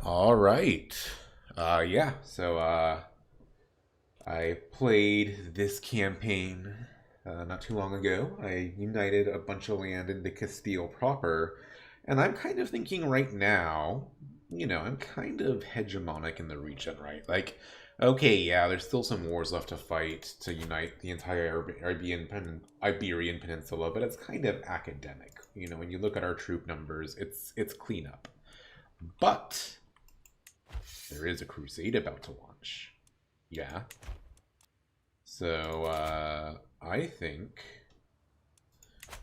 All right. I played this campaign not too long ago. I united a bunch of land into Castile proper, and I'm kind of thinking right now, I'm kind of hegemonic in the region, right? Like, okay, yeah, there's still some wars left to fight to unite the entire Iberian Peninsula, but it's kind of academic. When you look at our troop numbers, it's cleanup. But there is a crusade about to launch. Yeah. So I think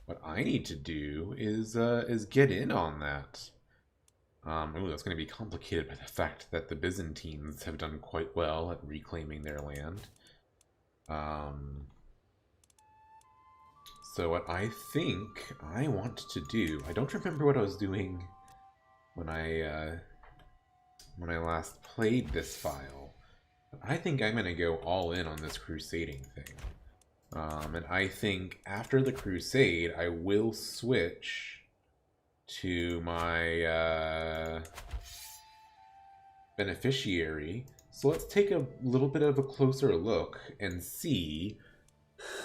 what I need to do is get in on that. Ooh, that's going to be complicated by the fact that the Byzantines have done quite well at reclaiming their land. Um, so what I think I want to do, I don't remember what I was doing when I last played this file. I think I'm going to go all in on this crusading thing. And I think after the crusade, I will switch to my beneficiary. So let's take a little bit of a closer look and see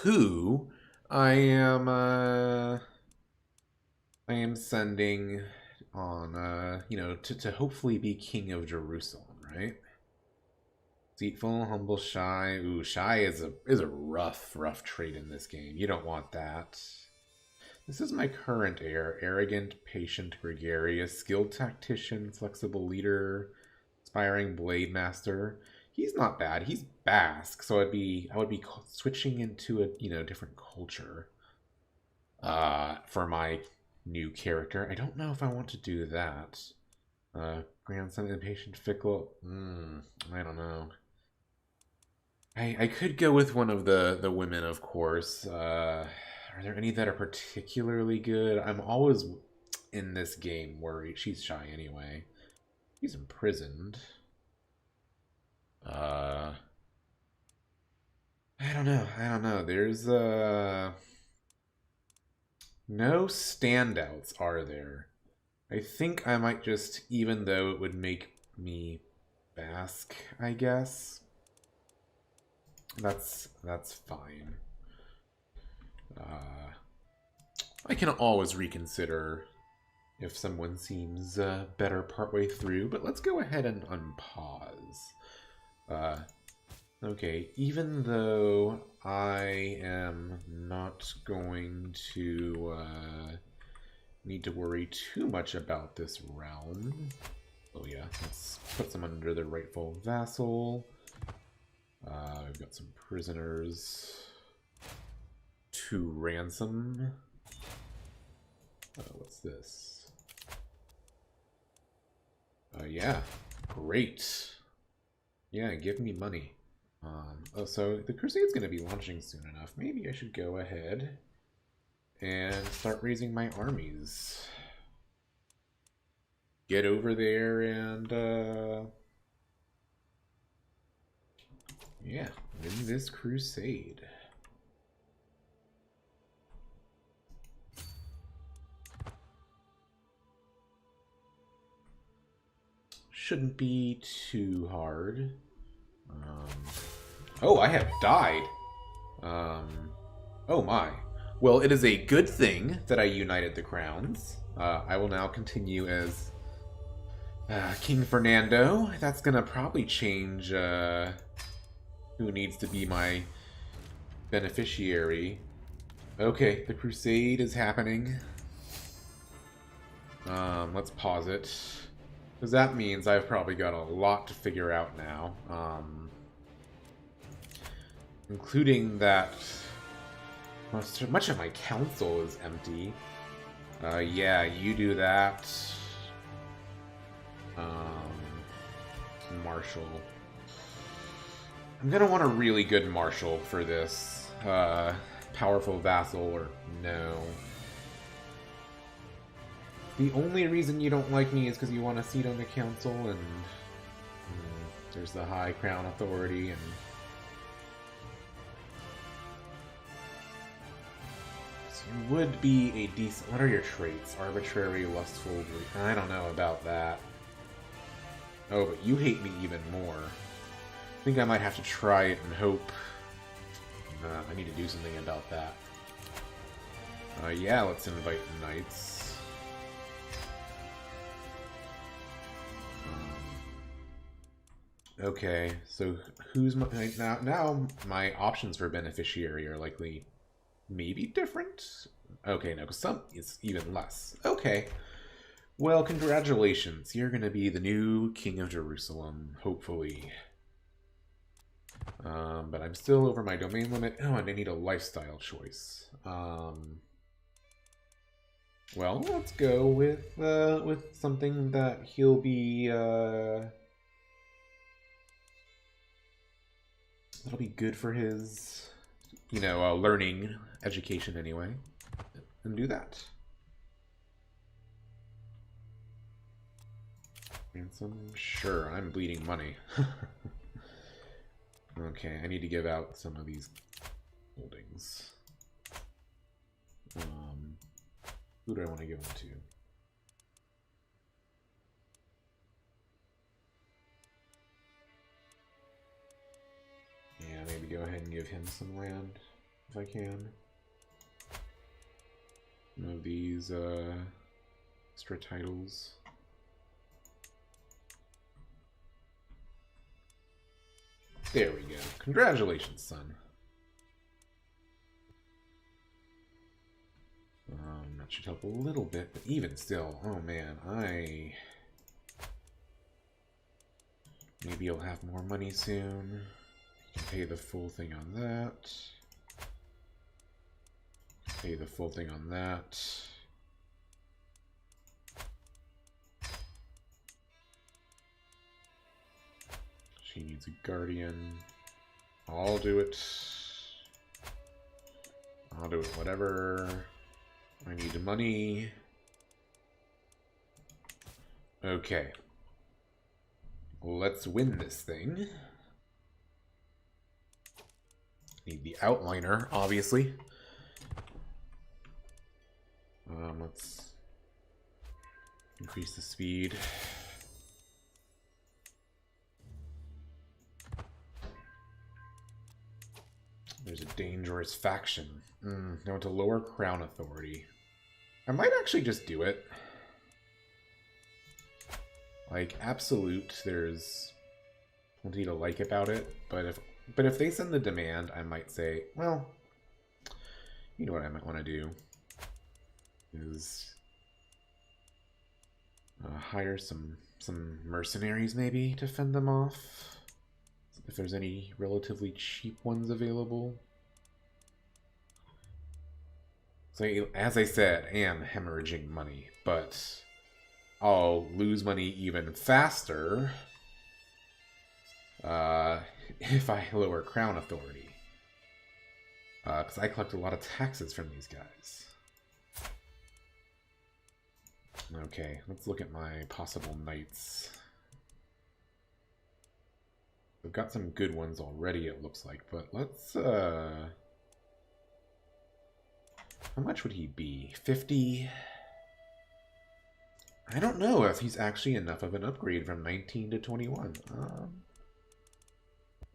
who I am sending on, to hopefully be king of Jerusalem, right? Deceitful, humble, shy. Ooh, shy is a rough trait in this game. You don't want that. This is my current heir. Arrogant, patient, gregarious, skilled tactician, flexible leader, aspiring blade master. He's not bad. He's Basque, so I would be switching into a different culture for my new character. I don't know if I want to do that. Grandson, impatient, fickle. I don't know. I could go with one of the women, of course. Are there any that are particularly good? I'm always in this game worried. She's shy anyway. He's imprisoned. I don't know. I don't know. There's no standouts, are there? I think I might just, even though it would make me Basque, I guess. That's fine. I can always reconsider if someone seems better partway through, but let's go ahead and unpause. Okay, even though I am not going to need to worry too much about this realm. Oh yeah, let's put some under the rightful vassal. We've got some prisoners to ransom. What's this? Yeah, great. Yeah, give me money. So the Crusade's going to be launching soon enough. Maybe I should go ahead and start raising my armies. Get over there and, yeah, win this crusade. Shouldn't be too hard. Oh, I have died. Oh my. Well, it is a good thing that I united the crowns. I will now continue as King Fernando. That's gonna probably change who needs to be my beneficiary. Okay, the crusade is happening. Let's pause it. Because that means I've probably got a lot to figure out now. Including that much of my council is empty. Yeah, you do that. Marshal. I'm gonna want a really good marshal for this. Powerful vassal or no. The only reason you don't like me is because you want a seat on the council, and there's the High Crown Authority, and so you would be a decent. What are your traits? Arbitrary, lustful. I don't know about that. Oh, but you hate me even more. I think I might have to try it and hope. I need to do something about that. Yeah, let's invite knights. Okay, so who's my... Now my options for beneficiary are likely maybe different? Okay, no, because some is even less. Okay. Well, congratulations. You're going to be the new King of Jerusalem, hopefully. But I'm still over my domain limit. Oh, and I need a lifestyle choice. Well, let's go with something that he'll be that'll be good for his, learning education anyway, and do that. Ransom, sure. I'm bleeding money. Okay, I need to give out some of these holdings. Who do I want to give them to? Yeah, maybe go ahead and give him some land, if I can. Some of these extra titles. There we go. Congratulations, son. That should help a little bit, but even still, oh man, maybe you'll have more money soon. You can pay the full thing on that. Pay the full thing on that. She needs a guardian. I'll do it. I'll do it, whatever. I need money. Okay. Let's win this thing. Need the outliner, obviously. Let's increase the speed. There's a dangerous faction. Now to lower crown authority. I might actually just do it. Like, absolute, there's plenty to like about it, but if they send the demand, I might say, well, you know what I might want to do is hire some mercenaries maybe to fend them off. If there's any relatively cheap ones available. So, as I said, I am hemorrhaging money, but I'll lose money even faster if I lower crown authority. Because I collect a lot of taxes from these guys. Okay, let's look at my possible knights. We've got some good ones already, it looks like, but let's, how much would he be? 50? I don't know if he's actually enough of an upgrade from 19 to 21.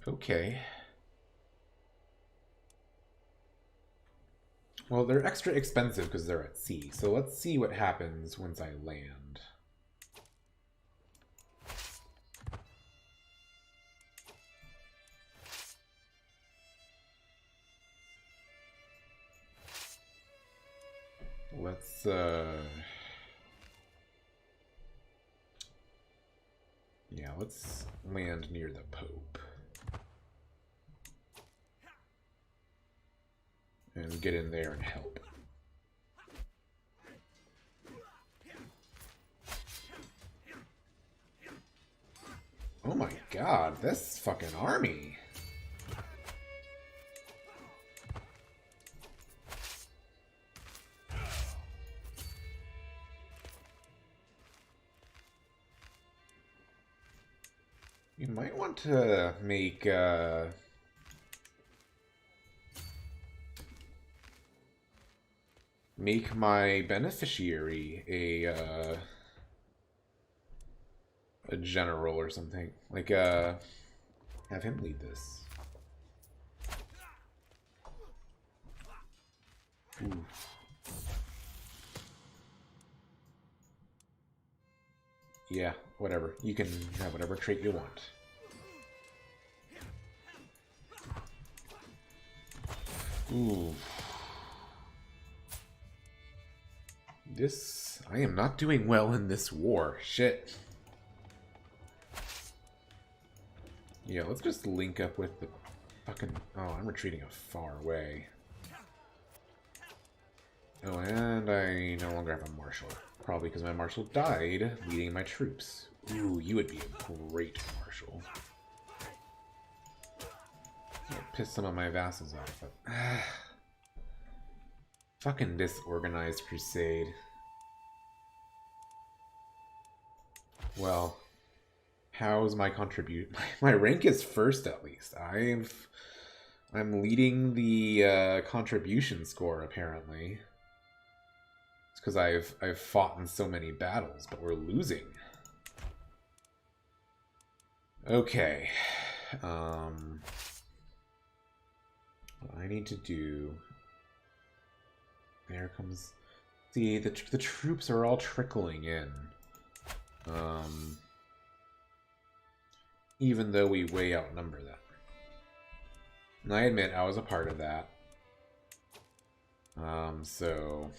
Okay. Well, they're extra expensive because they're at sea, so let's see what happens once I land. Let's, yeah, let's land near the Pope. And get in there and help. Oh my god, this fucking army. You might want to make, make my beneficiary a general or something. Like, have him lead this. Ooh. Yeah, whatever. You can have whatever trait you want. Ooh. I am not doing well in this war. Shit. Yeah, let's just link up with the fucking... Oh, I'm retreating a far way. Oh, and I no longer have a marshal. Probably because my marshal died leading my troops. Ooh, you would be a great marshal. I'll piss some of my vassals off, but... fucking disorganized crusade. Well, how's my contribute? My rank is first, at least. I'm leading the contribution score, apparently. It's because I've fought in so many battles, but we're losing. Okay. What I need to do... There comes... See, the troops are all trickling in. Even though we way outnumber them. And I admit I was a part of that. So...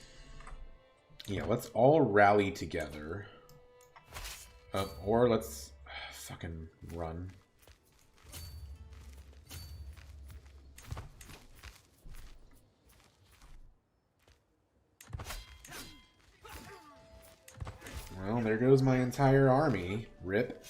Yeah, let's all rally together. Or let's fucking run. Well, there goes my entire army. Rip.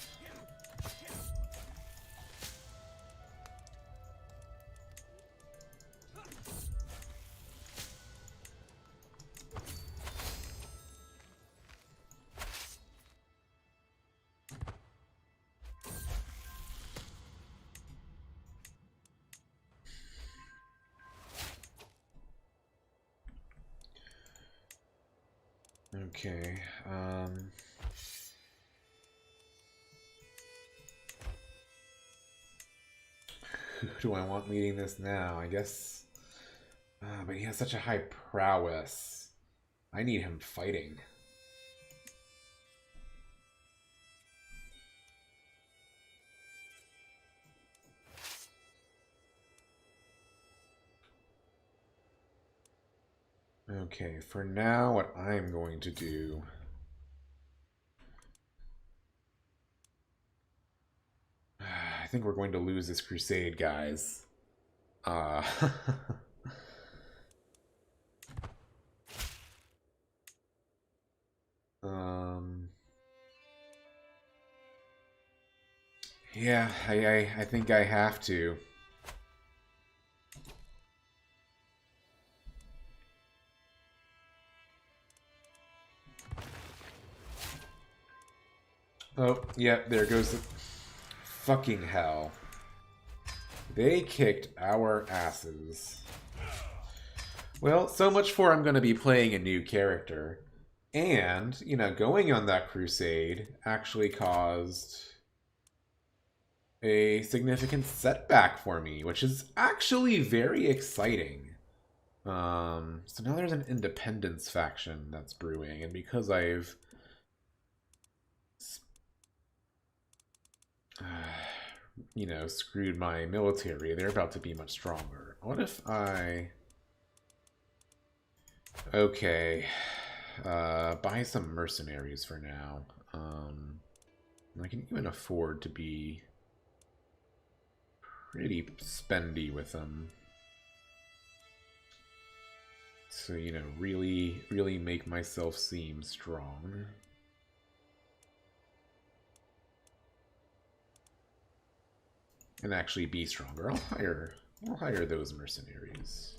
Okay, who do I want leading this now? I guess... but he has such a high prowess. I need him fighting. Okay, for now, what I'm going to do... I think we're going to lose this crusade, guys. Yeah, I think I have to. Oh, yeah, there goes the... Fucking hell. They kicked our asses. Well, so much for I'm going to be playing a new character. And, you know, going on that crusade actually caused a significant setback for me, which is actually very exciting. So now there's an independence faction that's brewing, and because I've... you know, screwed my military, they're about to be much stronger. What if I... Okay. Buy some mercenaries for now. I can even afford to be pretty spendy with them. So, you know, really make myself seem strong. And actually be stronger. I'll hire those mercenaries.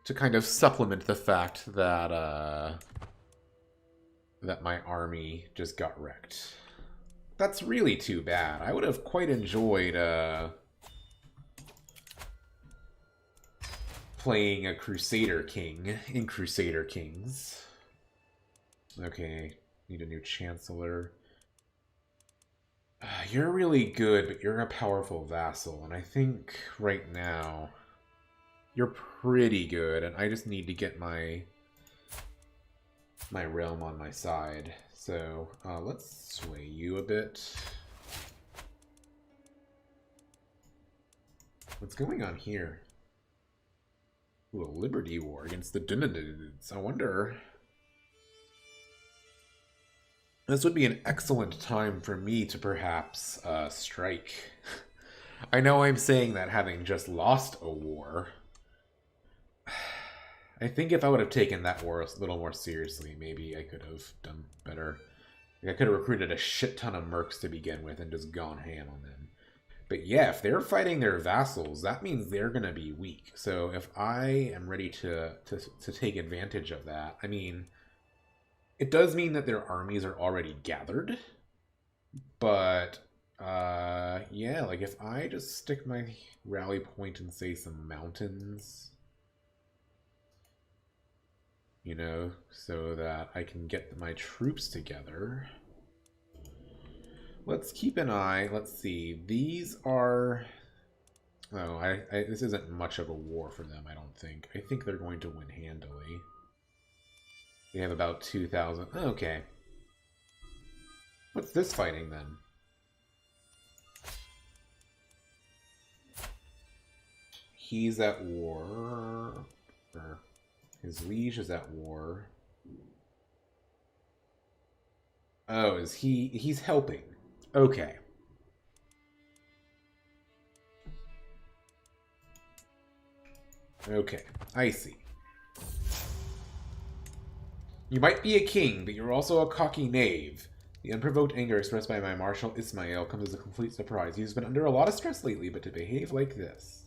To kind of supplement the fact that that my army just got wrecked. That's really too bad. I would have quite enjoyed playing a Crusader King in Crusader Kings. Okay, need a new Chancellor. You're really good, but you're a powerful vassal, and I think right now you're pretty good, and I just need to get my realm on my side. So let's sway you a bit. What's going on here? Ooh, a Liberty War against the Dunadudes. I wonder. This would be an excellent time for me to perhaps strike. I know I'm saying that having just lost a war. I think if I would have taken that war a little more seriously, maybe I could have done better. Like I could have recruited a shit ton of mercs to begin with and just gone ham on them. But yeah, if they're fighting their vassals, that means they're going to be weak. So if I am ready to take advantage of that, I mean, it does mean that their armies are already gathered. But yeah, like if I just stick my rally point and say some mountains, you know, so that I can get my troops together. Let's keep an eye. Let's see. These are... Oh, this isn't much of a war for them, I don't think. I think they're going to win handily. They have about 2,000. Okay. What's this fighting, then? He's at war. Or his liege is at war. Oh, is he... He's helping. Okay. Okay, I see. You might be a king, but you're also a cocky knave. The unprovoked anger expressed by my Marshal Ismail comes as a complete surprise. He's been under a lot of stress lately, but to behave like this.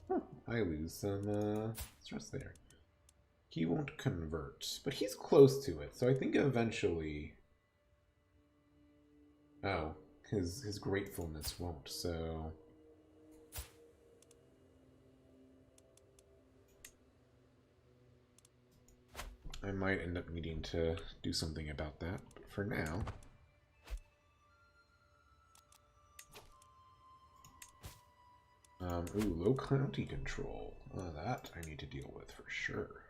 Huh, I lose some stress there. He won't convert, but he's close to it, so I think eventually... Oh, his gratefulness won't, so... I might end up needing to do something about that, but for now... Ooh, low county control. That I need to deal with for sure.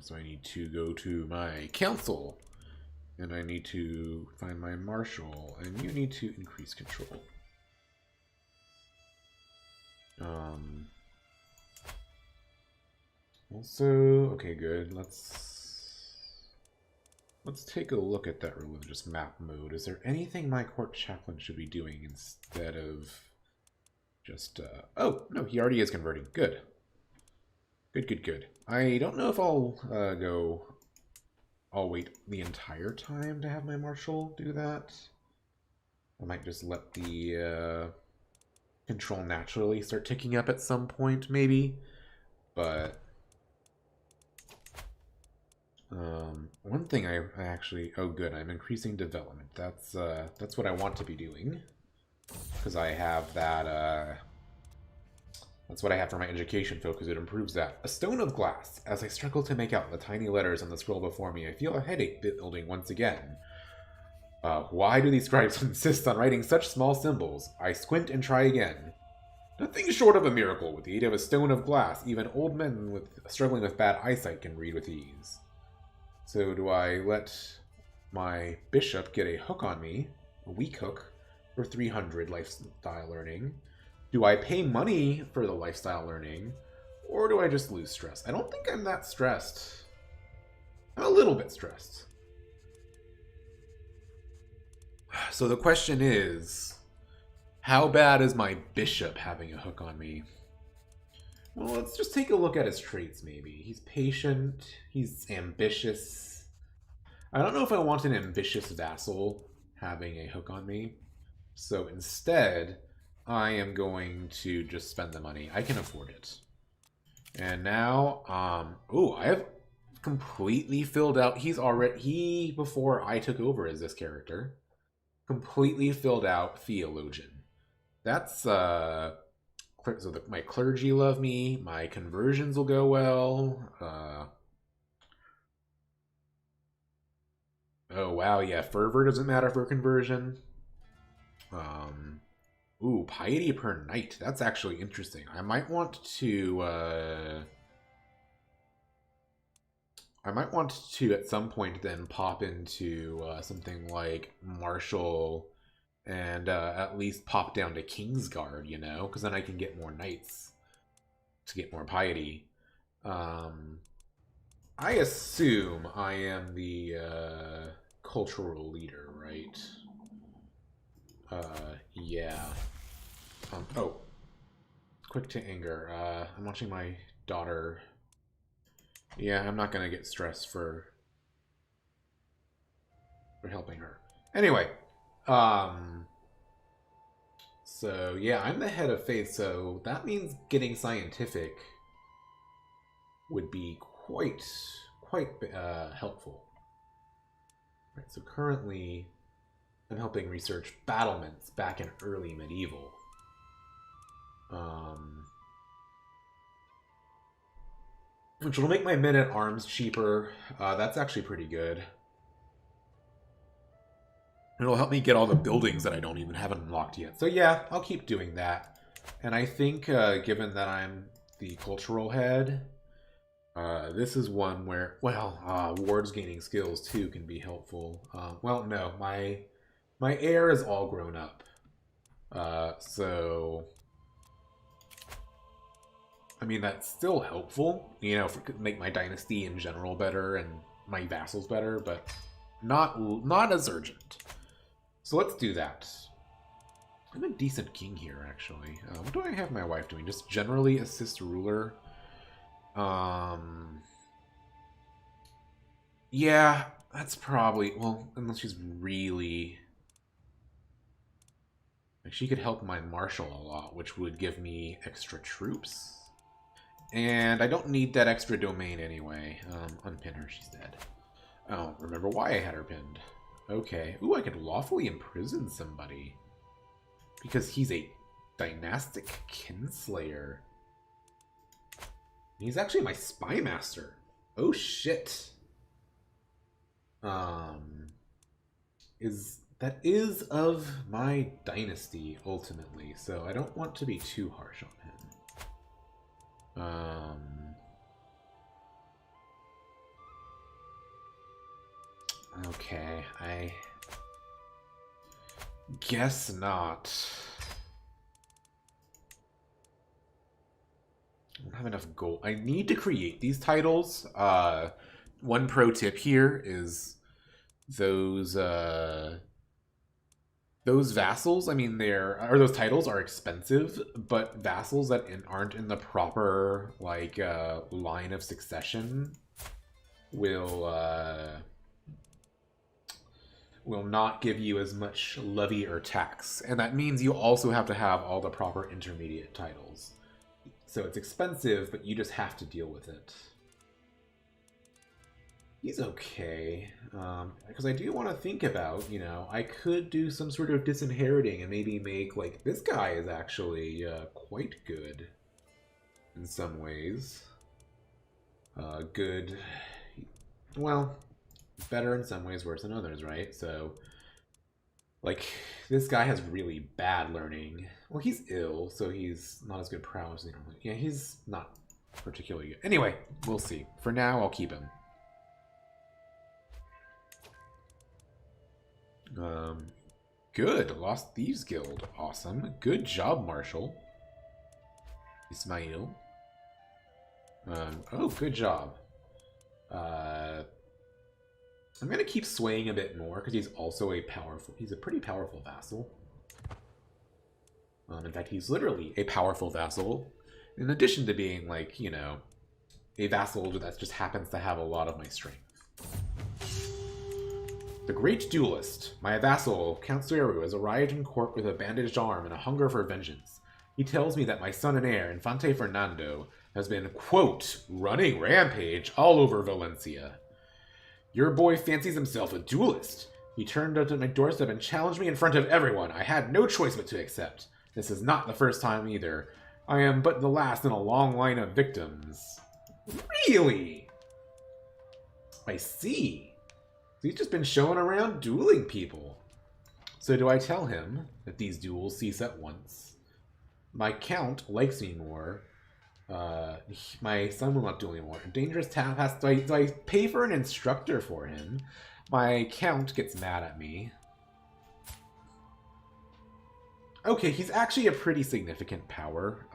So I need to go to my council, and I need to find my marshal, and you need to increase control. Also, okay, good. Let's take a look at that religious map mode. Is there anything my court chaplain should be doing instead of just, oh, no, he already is converting. Good. Good. I don't know if I'll wait the entire time to have my marshal do that. I might just let the, control naturally start ticking up at some point, maybe. But, one thing I actually, oh good, I'm increasing development. That's what I want to be doing. Because I have that, that's what I have for my education focus. It improves that. A stone of glass. As I struggle to make out the tiny letters on the scroll before me, I feel a headache building once again. Why do these scribes insist on writing such small symbols? I squint and try again. Nothing short of a miracle. With the aid of a stone of glass, even old men struggling with bad eyesight can read with ease. So do I let my bishop get a hook on me, a weak hook, for 300 lifestyle learning? Do I pay money for the lifestyle learning, or do I just lose stress? I don't think I'm that stressed. I'm a little bit stressed. So the question is, how bad is my bishop having a hook on me? Well, let's just take a look at his traits, maybe. He's patient. He's ambitious. I don't know if I want an ambitious vassal having a hook on me. So instead, I am going to just spend the money. I can afford it. And now, oh, I have completely filled out. Before I took over as this character, completely filled out theologian. That's So my clergy love me. My conversions will go well. Oh, wow, yeah. Fervor doesn't matter for conversion. Ooh, piety per night. That's actually interesting. I might want to at some point then pop into something like martial and at least pop down to Kingsguard, you know, because then I can get more knights to get more piety. I assume I am the cultural leader, right? Yeah. Oh, quick to anger. I'm watching my daughter. Yeah, I'm not gonna get stressed for helping her. Anyway, so yeah, I'm the head of faith, so that means getting scientific would be quite helpful. Right, so currently I'm helping research battlements back in early medieval. Which will make my men-at-arms cheaper. That's actually pretty good. It'll help me get all the buildings that I don't even have unlocked yet. So yeah, I'll keep doing that. And I think, given that I'm the cultural head, this is one where, well, wards gaining skills too can be helpful. Well, no, my heir is all grown up. So, I mean, that's still helpful, you know, make my dynasty in general better and my vassals better, but not as urgent. So let's do that. I'm a decent king here, actually. What do I have my wife doing? Just generally assist ruler. Yeah, that's probably, well, unless she's really... Like, she could help my marshal a lot, which would give me extra troops. And I don't need that extra domain anyway. Unpin her, she's dead. I don't remember why I had her pinned. Okay. Ooh, I could lawfully imprison somebody. Because he's a dynastic kinslayer. He's actually my spy master. Oh shit. That is of my dynasty ultimately, so I don't want to be too harsh on him. Okay, I guess not. I don't have enough gold. I need to create these titles. One pro tip here is those vassals, I mean, those titles are expensive, but vassals that aren't in the proper, like, line of succession will not give you as much levy or tax. And that means you also have to have all the proper intermediate titles. So it's expensive, but you just have to deal with it. He's okay, because I do want to think about, you know, I could do some sort of disinheriting and maybe make, like, this guy is actually quite good in some ways. Good, well, better in some ways, worse in others, right? So, like, this guy has really bad learning. Well, he's ill, so he's not as good prowess. Yeah, he's not particularly good. Anyway, we'll see. For now, I'll keep him. Good. Lost Thieves Guild. Awesome. Good job, Marshall. Ismail. Oh, good job. I'm gonna keep swaying a bit more because he's also he's a pretty powerful vassal. In fact, he's literally a powerful vassal. In addition to being, like, you know, a vassal that just happens to have a lot of my strength. The Great Duelist, my vassal, Count Sueru, has arrived in court with a bandaged arm and a hunger for vengeance. He tells me that my son and heir, Infante Fernando, has been, quote, running rampage all over Valencia. Your boy fancies himself a duelist. He turned up at my doorstep and challenged me in front of everyone. I had no choice but to accept. This is not the first time either. I am but the last in a long line of victims. Really? I see. He's just been showing around dueling people. So do I tell him that these duels cease at once? My count likes me more. My son will not duel anymore. Dangerous task has do I pay for an instructor for him? My count gets mad at me. Okay, he's actually a pretty significant power.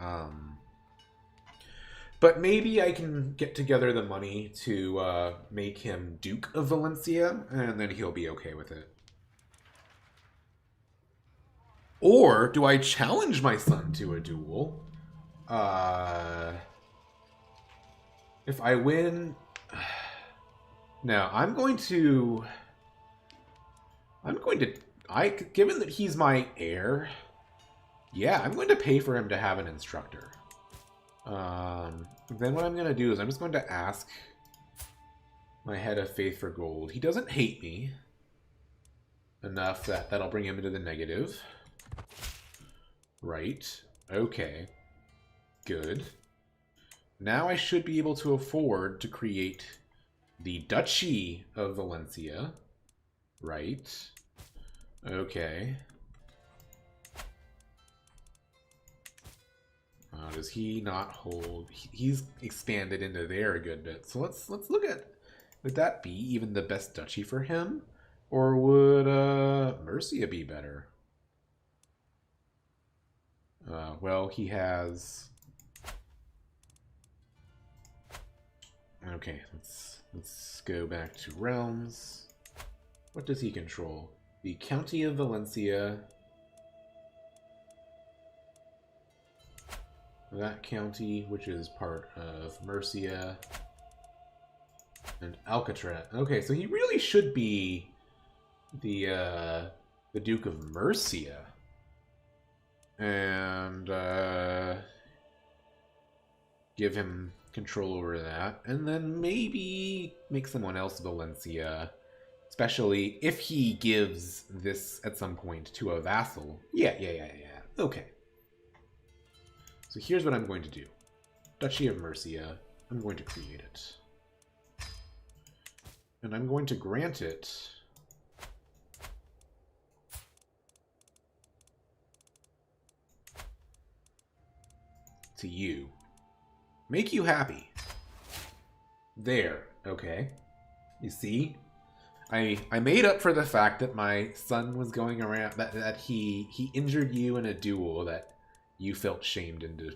But maybe I can get together the money to make him Duke of Valencia, and then he'll be okay with it. Or do I challenge my son to a duel? If I win... Now, I'm going to... given that he's my heir... Yeah, I'm going to pay for him to have an instructor. Then what I'm going to do is I'm just going to ask my head of faith for gold. He doesn't hate me enough that that'll bring him into the negative. Right. Okay. Good. Now I should be able to afford to create the Duchy of Valencia. Right. Okay. Does he not hold? He's expanded into there a good bit. So let's look at, would that be even the best duchy for him? Or would Mercia be better? Well, he has... Okay, let's go back to realms. What does he control? The County of Valencia. That county, which is part of Mercia. And Alcatraz. Okay, so he really should be the Duke of Mercia. And give him control over that. And then maybe make someone else Valencia. Especially if he gives this at some point to a vassal. Yeah. Okay. So here's what I'm going to do. Duchy of Mercia. I'm going to create it. And I'm going to grant it to you. Make you happy. There. Okay. You see? I made up for the fact that my son was going around, that he injured you in a duel that you felt shamed into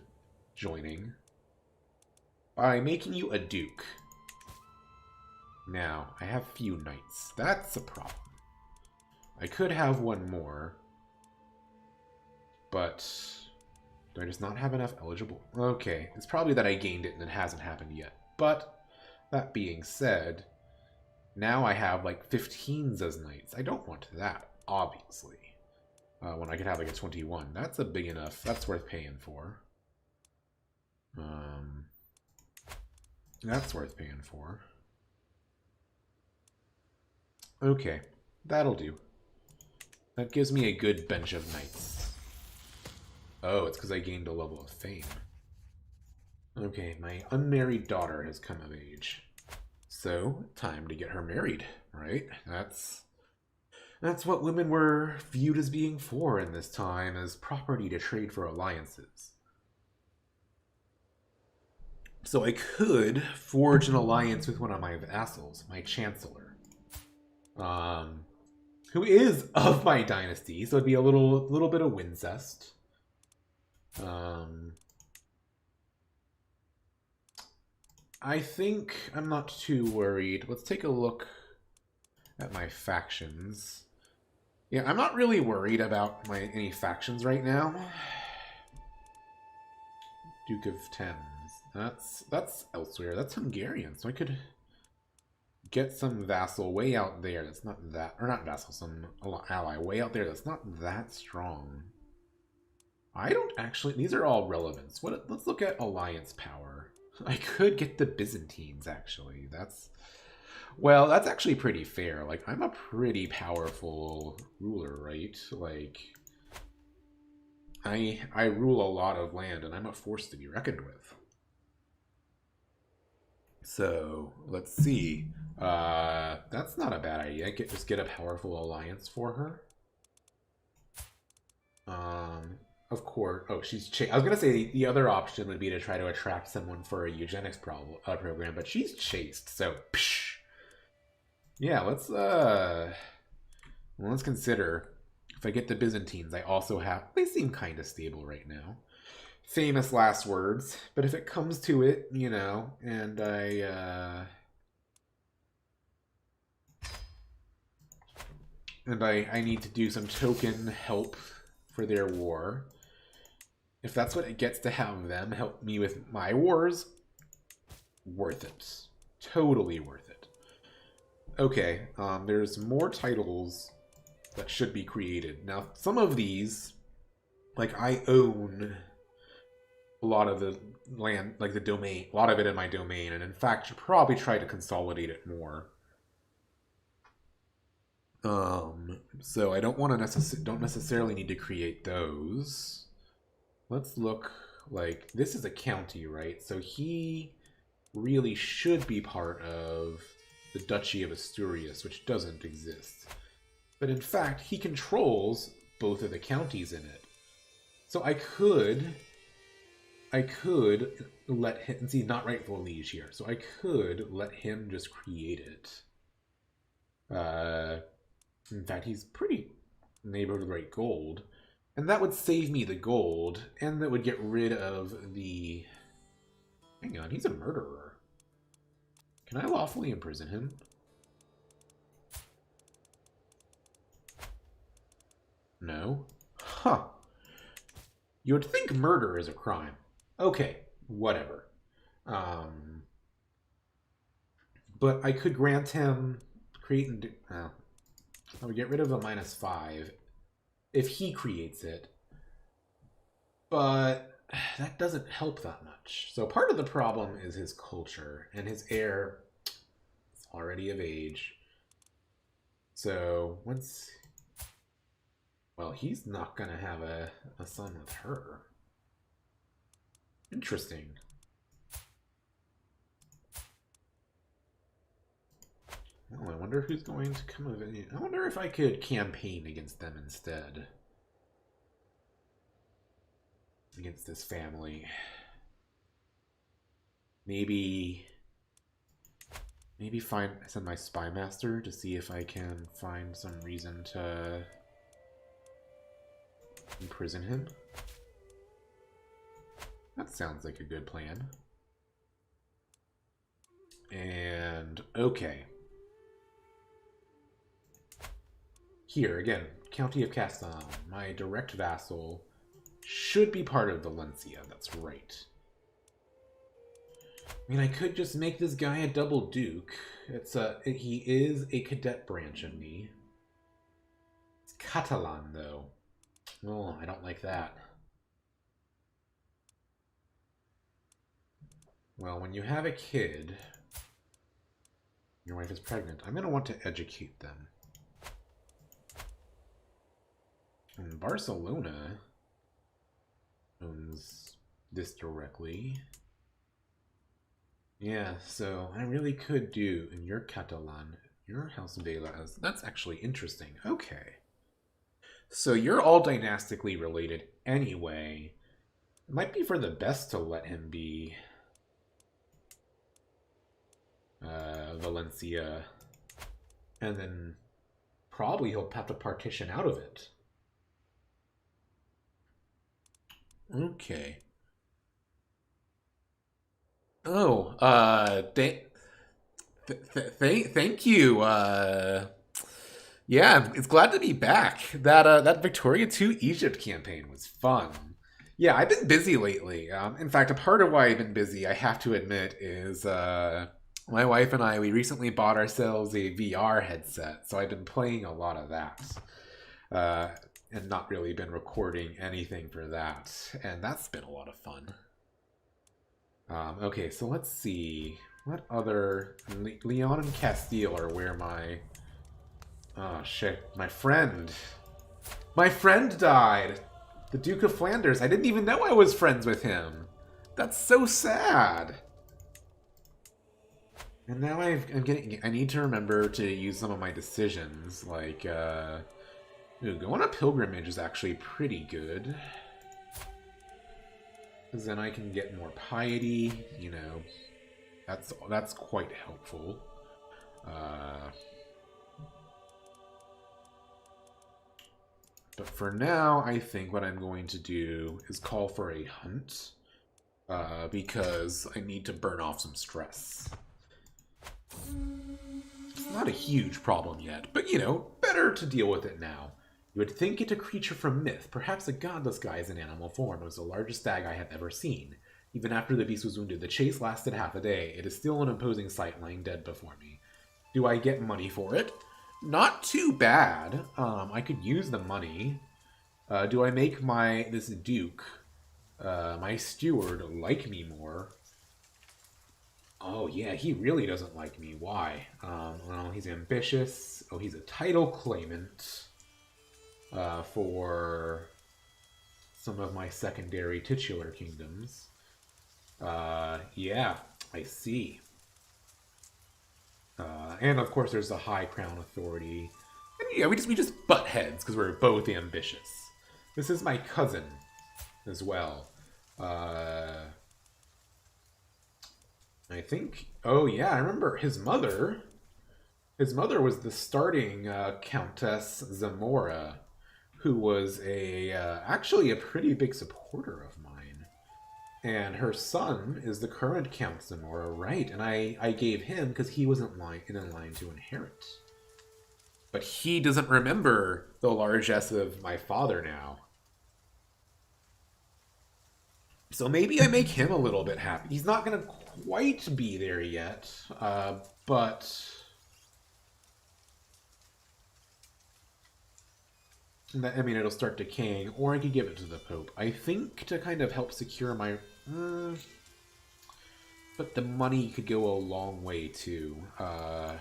joining by making you a duke. Now, I have few knights. That's a problem. I could have one more, but do I just not have enough eligible? Okay, it's probably that I gained it and it hasn't happened yet. But that being said, now I have like 15s as knights. I don't want that, obviously. When I could have like a 21. That's a big enough. That's worth paying for. That's worth paying for. Okay, that'll do. That gives me a good bench of knights. Oh, it's because I gained a level of fame. Okay, my unmarried daughter has come of age. So, time to get her married, right? That's what women were viewed as being for in this time, as property to trade for alliances. So I could forge an alliance with one of my vassals, my chancellor, who is of my dynasty, so it'd be a little bit of Wincest. I think I'm not too worried. Let's take a look at my factions. Yeah, I'm not really worried about any factions right now. Duke of Thames. That's elsewhere. That's Hungarian, so I could get some vassal way out there that's not that, or not vassal, some ally way out there that's not that strong. I don't actually, these are all relevance. Let's look at alliance power. I could get the Byzantines, actually. That's actually pretty fair. Like, I'm a pretty powerful ruler, right? Like, I rule a lot of land, and I'm a force to be reckoned with. So let's see. That's not a bad idea. Just get a powerful alliance for her. Of course. Oh, she's. I was gonna say the other option would be to try to attract someone for a eugenics program, but she's chaste. So, psh. Yeah. Let's consider. If I get the Byzantines, I also have. They seem kind of stable right now. Famous last words, but if it comes to it, you know, and I need to do some token help for their war. If that's what it gets to have them help me with my wars, worth it. Totally worth it. Okay, there's more titles that should be created. Now, some of these, like I own a lot of the land, like the domain, a lot of it in my domain, and in fact, should probably try to consolidate it more. So I don't want to don't necessarily need to create those. Let's look like this is a county, right? So he really should be part of the Duchy of Asturias, which doesn't exist. But in fact, he controls both of the counties in it. So I could let him, see, not rightful liege here. So I could let him just create it. In fact, he's pretty neighborhood rate gold. And that would save me the gold, and that would get rid of the... Hang on, he's a murderer. Can I lawfully imprison him? No? Huh. You would think murder is a crime. Okay, whatever. But I could grant him... create and do... I would get rid of a -5 if he creates it. But that doesn't help that much. So part of the problem is his culture, and his heir is already of age. So once... Well, he's not going to have a son with her. Interesting. Well, I wonder who's going to come of it. I wonder if I could campaign against them instead. Against this family. Maybe send my spy master to see if I can find some reason to imprison him. That sounds like a good plan. And okay. Here, again, County of Castile. My direct vassal should be part of Valencia. That's right. I mean, I could just make this guy a double duke. He is a cadet branch of me. It's Catalan, though. Oh, I don't like that. Well, when you have a kid, your wife is pregnant, I'm going to want to educate them. And Barcelona owns this directly. Yeah, so I really could do, in your Catalan, your House Vela, that's actually interesting. Okay. So you're all dynastically related anyway. It might be for the best to let him be Valencia, and then probably he'll have to partition out of it. Okay. Oh, thank you. Yeah, it's glad to be back. That Victoria 2 Egypt campaign was fun. Yeah, I've been busy lately. In fact, a part of why I've been busy, I have to admit, is my wife and we recently bought ourselves a VR headset, so I've been playing a lot of that. And not really been recording anything for that. And that's been a lot of fun. Okay, so let's see. What other... Leon and Castile are where my... Oh, shit. My friend. My friend died! The Duke of Flanders. I didn't even know I was friends with him. That's so sad. And now I need to remember to use some of my decisions. Like, go on a pilgrimage is actually pretty good. Because then I can get more piety, you know. That's quite helpful. But for now, I think what I'm going to do is call for a hunt. Because I need to burn off some stress. It's not a huge problem yet, but you know, better to deal with it now. You would think it a creature from myth, perhaps a godless guise in animal form. It was the largest stag I had ever seen. Even after the beast was wounded, the chase lasted half a day. It is still an imposing sight lying dead before me. Do I get money for it? Not too bad. I could use the money. Do I make this duke, my steward, like me more? Oh yeah, he really doesn't like me. Why? Well, he's ambitious. Oh, he's a title claimant for some of my secondary titular kingdoms. Yeah, I see. And of course, there's the High Crown Authority. And yeah, we just butt heads because we're both ambitious. This is my cousin as well. I think. Oh yeah, I remember his mother. His mother was the starting Countess Zamora, who was actually a pretty big supporter of mine. And her son is the current Count Zamora, right? And I gave him because he wasn't in line to inherit. But he doesn't remember the largesse of my father now. So maybe I make him a little bit happy. He's not going to quite be there yet, but I mean, it'll start decaying, or I could give it to the Pope. I think to kind of help secure my... but the money could go a long way, too. Because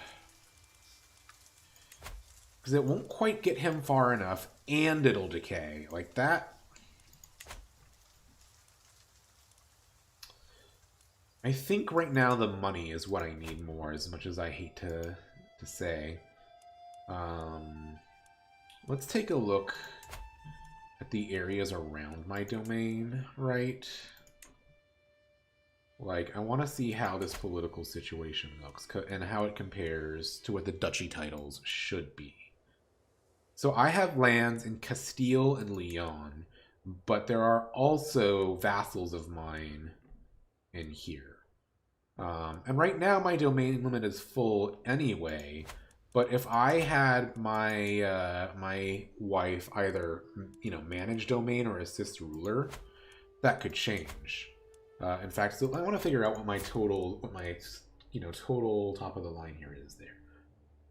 it won't quite get him far enough, and it'll decay. Like that... I think right now the money is what I need more, as much as I hate to say. Let's take a look at the areas around my domain, right? Like, I want to see how this political situation looks, and how it compares to what the duchy titles should be. So I have lands in Castile and Leon, but there are also vassals of mine in here. And right now my domain limit is full anyway, but if I had my my wife either, you know, manage domain or assist ruler, that could change. In fact, so I want to figure out what my total total top of the line here is there.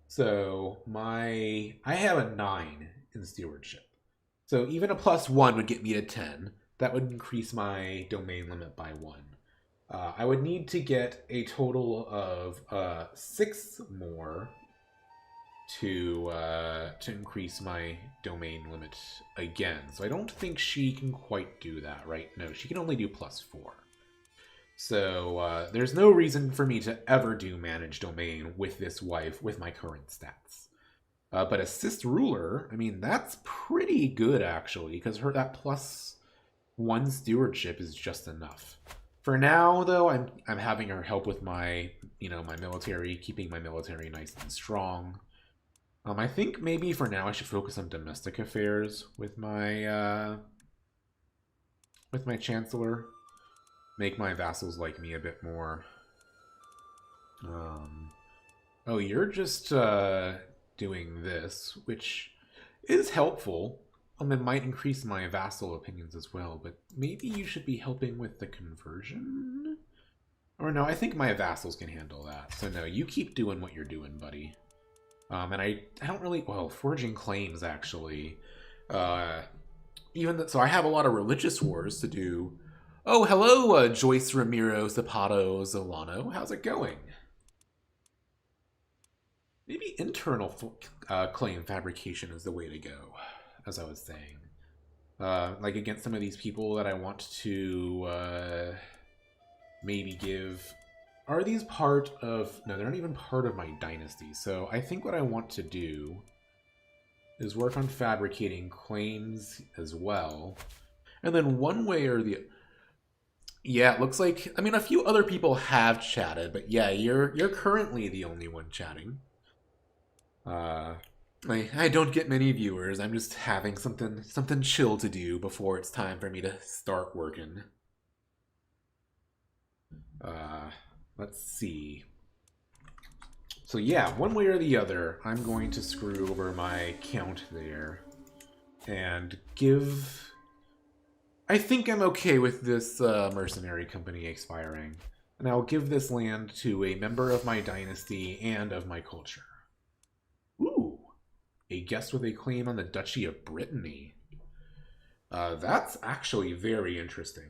So I have a 9 in stewardship. So even a +1 would get me to 10. That would increase my domain limit by 1. I would need to get a total of 6 more to increase my domain limit again. So I don't think she can quite do that, right? No, she can only do +4. So there's no reason for me to ever do manage domain with this wife with my current stats. But assist ruler, I mean, that's pretty good actually, because that +1 stewardship is just enough. For now, though, I'm having her help with my my military, keeping my military nice and strong. I think maybe for now I should focus on domestic affairs with my chancellor. Make my vassals like me a bit more. Oh, you're just doing this, which is helpful. It might increase my vassal opinions as well, but maybe you should be helping with the conversion? Or no, I think my vassals can handle that. So no, you keep doing what you're doing, buddy. And I don't really... Well, forging claims, actually. So I have a lot of religious wars to do. Oh, hello, Joyce Ramiro Zapato Zolano. How's it going? Maybe internal claim fabrication is the way to go, as I was saying. Like against some of these people that I want to maybe give. Are these part of... No, they're not even part of my dynasty. So I think what I want to do is work on fabricating claims as well. And then one way or the... Yeah, it looks like... I mean, a few other people have chatted, but yeah, you're currently the only one chatting. I don't get many viewers. I'm just having something chill to do before it's time for me to start working. Let's see. So yeah, one way or the other, I'm going to screw over my count there and give... I think I'm okay with this mercenary company expiring. And I'll give this land to a member of my dynasty and of my culture. Ooh, a guest with a claim on the Duchy of Brittany. That's actually very interesting.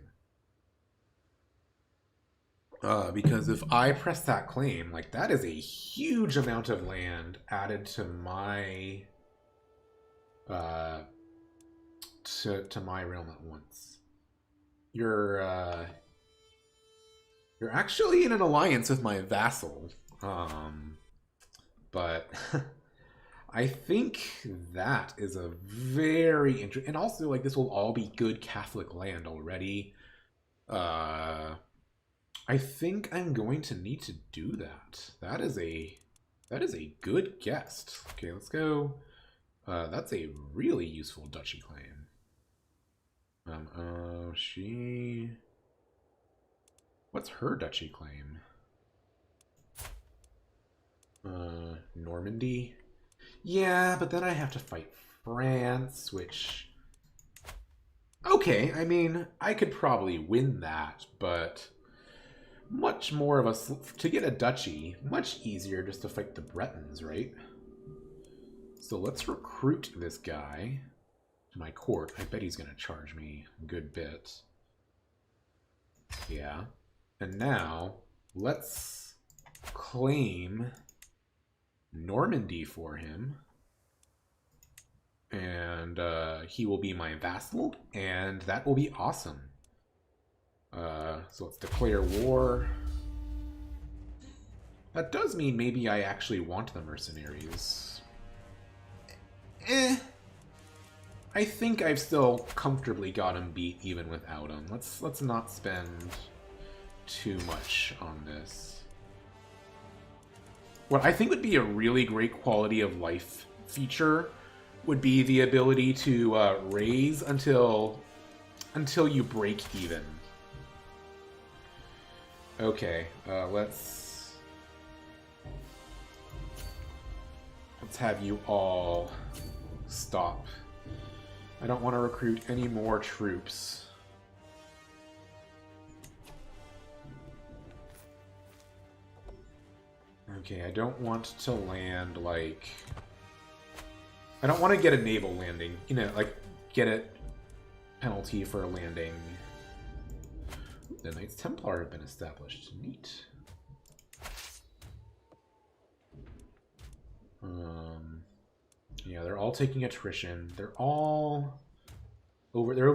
Because if I press that claim, like that is a huge amount of land added to my to my realm at once. You're actually in an alliance with my vassal, but I think that is a very interesting, and also like this will all be good Catholic land already. I think I'm going to need to do that. That is a good guest. Okay, let's go. That's a really useful duchy claim. She... What's her duchy claim? Normandy? Yeah, but then I have to fight France, which... Okay, I mean, I could probably win that, but... Much more of a... To get a duchy, much easier just to fight the Bretons, right? So let's recruit this guy to my court. I bet he's going to charge me a good bit. Yeah. And now, let's claim Normandy for him. And he will be my vassal, and that will be awesome. So let's declare war. That does mean maybe I actually want the mercenaries. I think I've still comfortably got him beat even without him. Let's not spend too much on this. What I think would be a really great quality of life feature would be the ability to raise until you break even. Okay, let's have you all stop. I don't want to recruit any more troops. Okay, I don't want to land, like... I don't want to get a naval landing. You know, like, get a penalty for landing. The Knights Templar have been established. Neat. Yeah, they're all taking attrition. They're over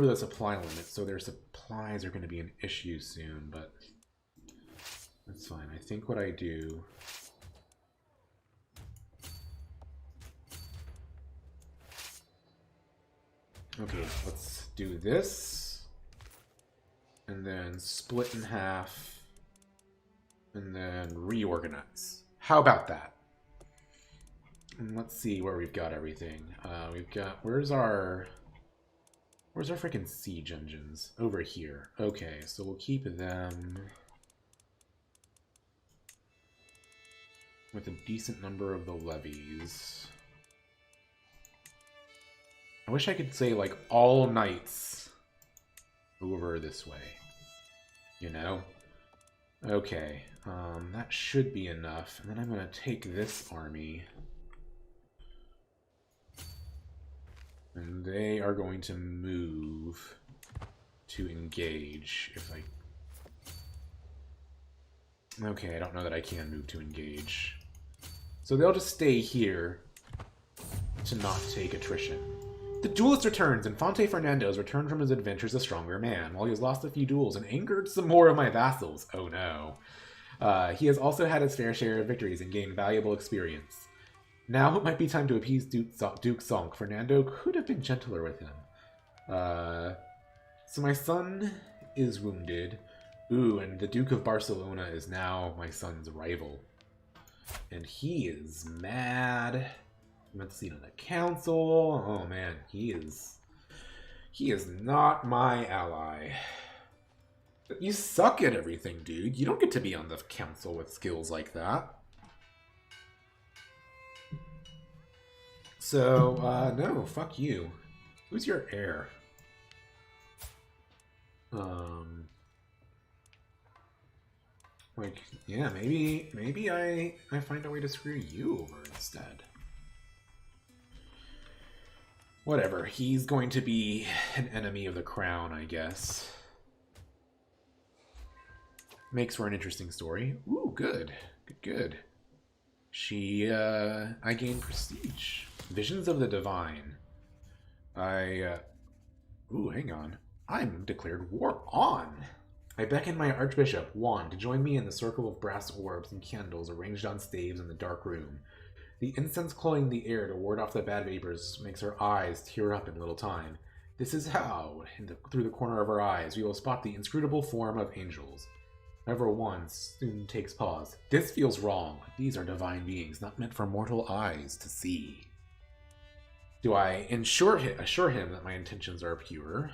the supply limit, so their supplies are going to be an issue soon, but that's fine. I think what I do... Okay, let's do this. And then split in half. And then reorganize. How about that? And let's see where we've got everything. We've got... Where's our freaking siege engines? Over here. Okay, so we'll keep them with a decent number of the levies. I wish I could say, like, all knights over this way. You know? Okay, that should be enough. And then I'm going to take this army. And they are going to move to engage if I... Okay, I don't know that I can move to engage. So they'll just stay here to not take attrition. The duelist returns. Infante Fernando has returned from his adventures a stronger man. While he has lost a few duels and angered some more of my vassals. Oh no. He has also had his fair share of victories and gained valuable experience. Now it might be time to appease Duke Zonk. Fernando could have been gentler with him. So my son is wounded. Ooh, and the Duke of Barcelona is now my son's rival. And he is mad. He went to seat on the council. Oh man, he is not my ally. You suck at everything, dude. You don't get to be on the council with skills like that. So, no, fuck you. Who's your heir? Like, yeah, maybe I find a way to screw you over instead. Whatever, he's going to be an enemy of the crown, I guess. Makes for an interesting story. Ooh, good. Good. I gain prestige. Visions of the Divine. Ooh, hang on. I'm declared war on. I beckon my Archbishop, Juan, to join me in the circle of brass orbs and candles arranged on staves in the dark room. The incense cloying the air to ward off the bad vapors makes her eyes tear up in little time. This is how, through the corner of our eyes, we will spot the inscrutable form of angels. However, one soon takes pause. This feels wrong. These are divine beings, not meant for mortal eyes to see. Do I assure him that my intentions are pure?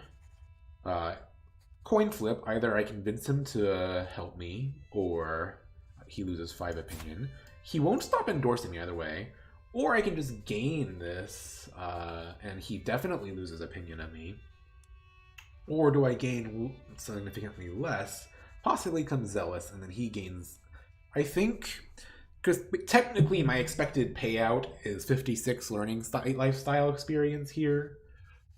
Coin flip. Either I convince him to help me, or he loses 5 opinion. He won't stop endorsing me either way. Or I can just gain this, and he definitely loses opinion of me. Or do I gain significantly less, possibly become zealous, and then he gains... I think... Because technically my expected payout is 56 learning lifestyle experience here.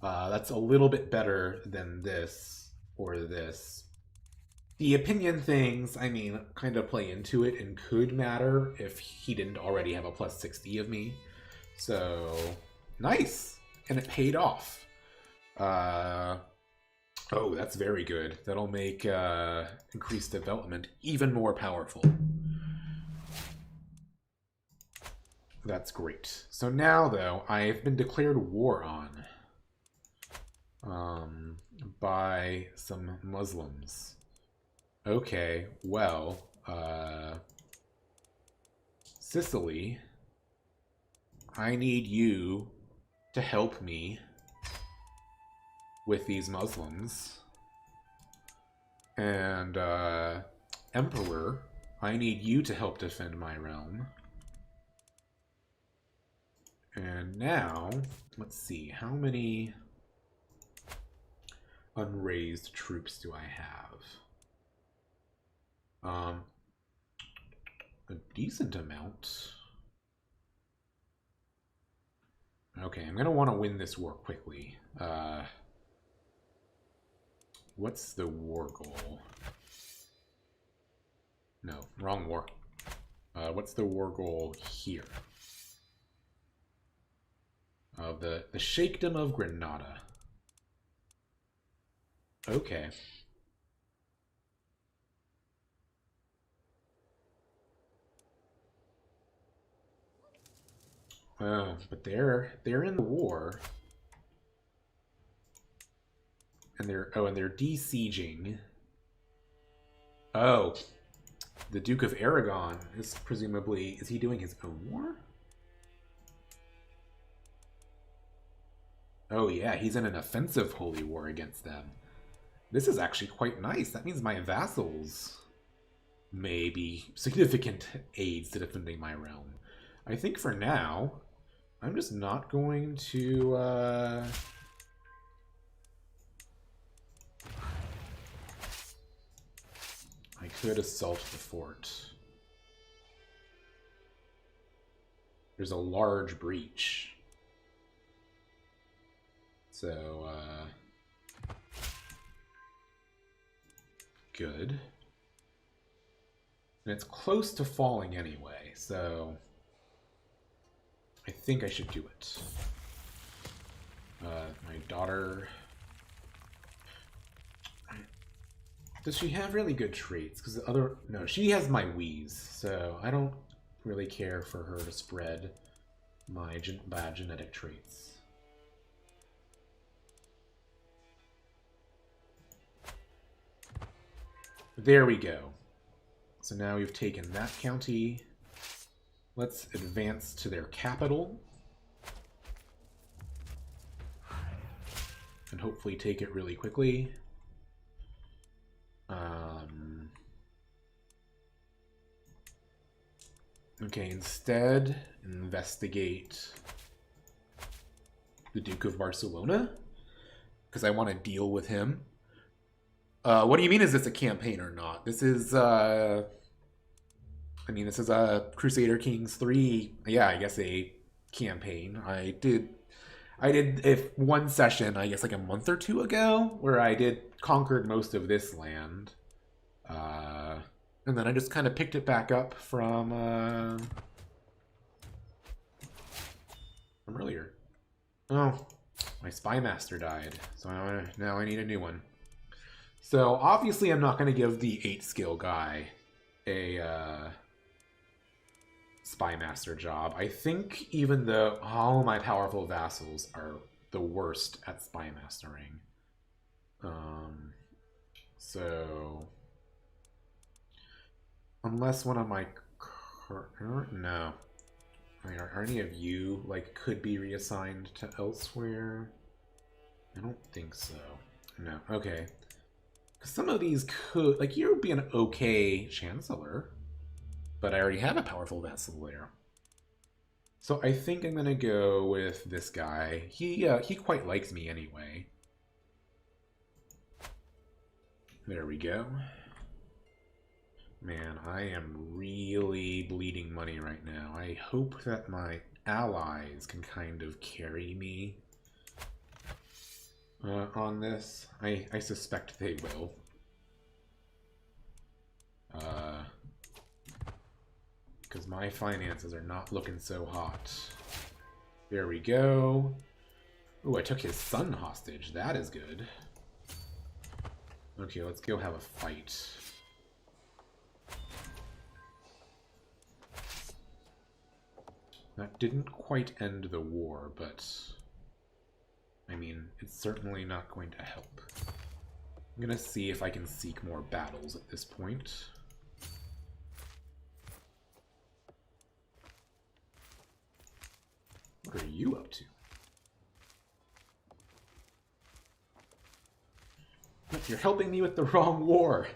That's a little bit better than this or this. The opinion things, I mean, kind of play into it and could matter if he didn't already have a plus 60 of me. So, nice! And it paid off. Oh, that's very good. That'll make increased development even more powerful. That's great. So now, though, I've been declared war on by some Muslims. Okay, well, Sicily, I need you to help me with these Muslims. And, Emperor, I need you to help defend my realm. And now, let's see, how many unraised troops do I have? A decent amount. Okay, I'm gonna want to win this war quickly. What's the war goal? No, wrong war. What's the war goal here? Of the Sheikdom of Granada. Okay. Oh, but they're in the war. And they're de-sieging. Oh. The Duke of Aragon is presumably, is he doing his own war? Oh yeah, he's in an offensive holy war against them. This is actually quite nice. That means my vassals may be significant aids to defending my realm. I think for now, I'm just not going to... I could assault the fort. There's a large breach. So, good. And it's close to falling anyway, so I think I should do it. My daughter... Does she have really good traits? Because the other... No, she has my wheeze, so I don't really care for her to spread my bad genetic traits. There we go. So now we've taken that county. Let's advance to their capital. And hopefully take it really quickly. Okay, instead, investigate the Duke of Barcelona, because I want to deal with him. What do you mean, is this a campaign or not? This is, I mean, this is a Crusader Kings 3, yeah, I guess a campaign. I did one session, I guess like a month or two ago, where I conquered most of this land. And then I just kind of picked it back up from earlier. Oh, my spy master died, so now I need a new one. So obviously I'm not going to give the 8 skill guy a spy master job. I think even though all my powerful vassals are the worst at spy mastering. So unless one of my no. I mean, are any of you like could be reassigned to elsewhere? I don't think so. No. Okay. Some of these could, like, you would be an okay chancellor, but I already have a powerful vassal there. So I think I'm gonna go with this guy. He quite likes me anyway. There we go. Man, I am really bleeding money right now. I hope that my allies can kind of carry me on this. I suspect they will. Because my finances are not looking so hot. There we go. Ooh, I took his son hostage. That is good. Okay, let's go have a fight. That didn't quite end the war, but I mean, it's certainly not going to help. I'm gonna see if I can seek more battles at this point. What are you up to? Look, you're helping me with the wrong war.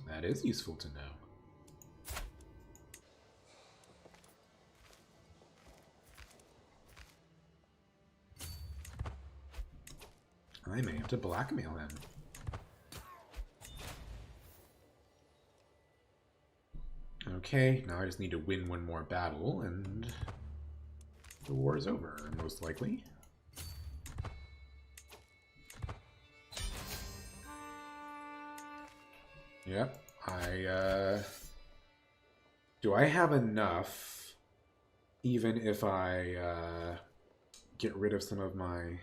That is useful to know. I may have to blackmail him. Okay, now I just need to win one more battle and the war is over, most likely. Yep, do I have enough, even if I, get rid of some of my...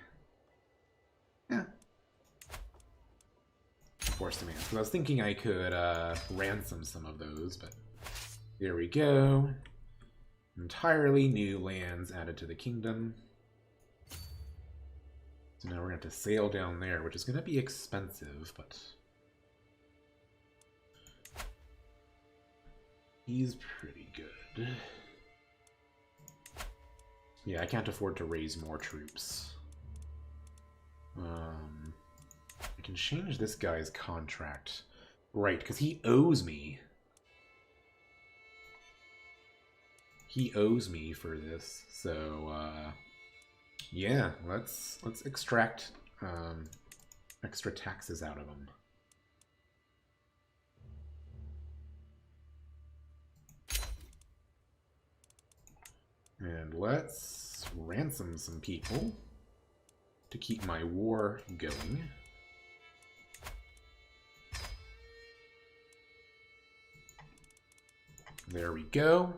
Yeah. Forced demands. Because I was thinking I could, ransom some of those, but... There we go. Entirely new lands added to the kingdom. So now we're going to have to sail down there, which is going to be expensive, but... He's pretty good. Yeah, I can't afford to raise more troops. I can change this guy's contract. Right, because he owes me. He owes me for this, so yeah, let's extract extra taxes out of him. And let's ransom some people to keep my war going. There we go.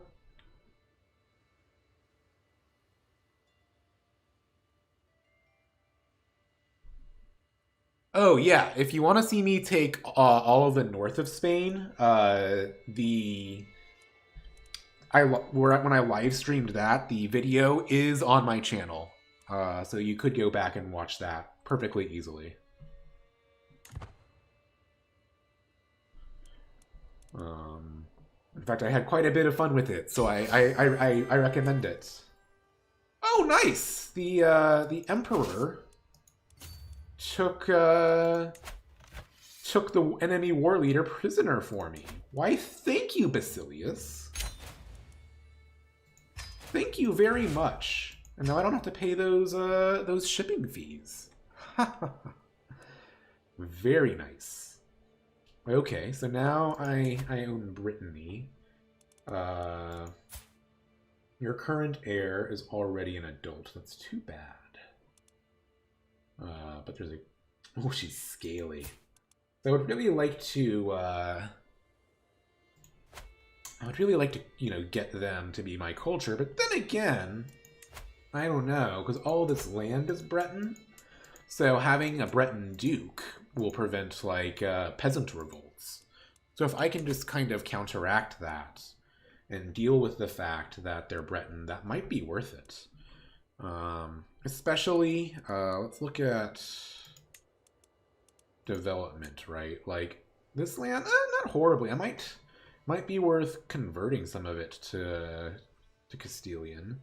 Oh yeah, if you want to see me take all of the north of Spain, when I live streamed that, the video is on my channel, so you could go back and watch that perfectly easily. In fact, I had quite a bit of fun with it, so I recommend it. Oh, nice! The Emperor took the enemy war leader prisoner for me. Why, thank you, Basilius. Thank you very much. And now I don't have to pay those shipping fees. Very nice. Okay, so now I own Brittany. Your current heir is already an adult. That's too bad. But there's a... Oh, she's scaly. So I would really like to... you know, get them to be my culture. But then again, I don't know, because all this land is Breton. So having a Breton duke will prevent, like, peasant revolts. So if I can just kind of counteract that and deal with the fact that they're Breton, that might be worth it. Especially, let's look at development, right? Like, this land, not horribly. I might be worth converting some of it to Castilian.